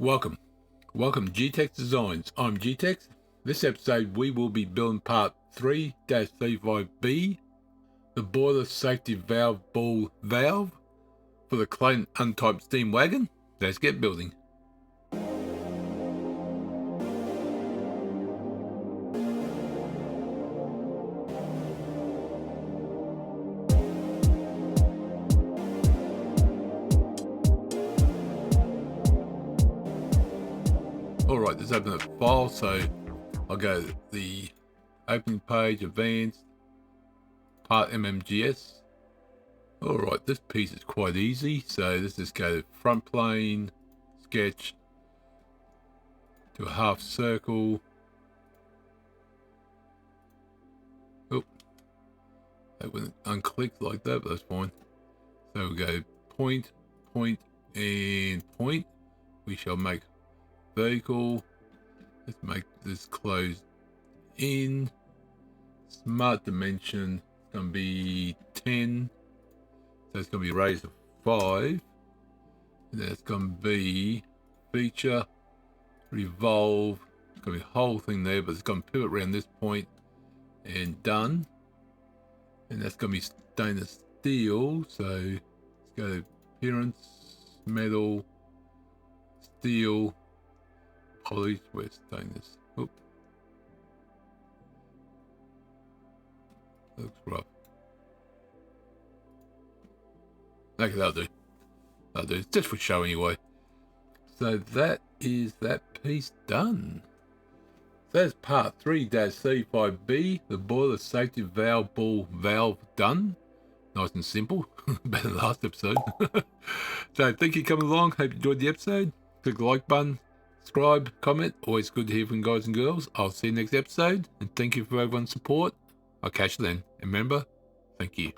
Welcome G-Tex Designs. I'm G-Tex. This episode we will be building part 3-35B, the boiler safety valve ball valve for the Clayton Undertype steam wagon. Let's get building. Alright, let's open the file. So I'll go to the opening page, advanced, part MMGS. Alright, this piece is quite easy. So let's just go to front plane, sketch, do a half circle. Oh, that wouldn't unclick like that, but that's fine. So we go point, point, and point. We shall make vertical. Let's make this closed in. Smart dimension, it's going to be 10. So it's going to be raised to 5. And then it's going to be feature, revolve. It's going to be the whole thing there, but it's going to pivot around this point and done. And that's going to be stainless steel. So let's go to appearance, metal, steel, polish, where's stainless? Oop. Looks rough. Okay, that'll do. That'll do. It's just for show anyway. So that is that piece done. So that's part 3-35B, the boiler safety valve ball valve done. Nice and simple. Better than last episode. So thank you for coming along. Hope you enjoyed the episode. Click the like button. Subscribe, comment. Always good to hear from guys and girls. I'll see you next episode. And thank you for everyone's support. I'll catch you then. And remember, thank you.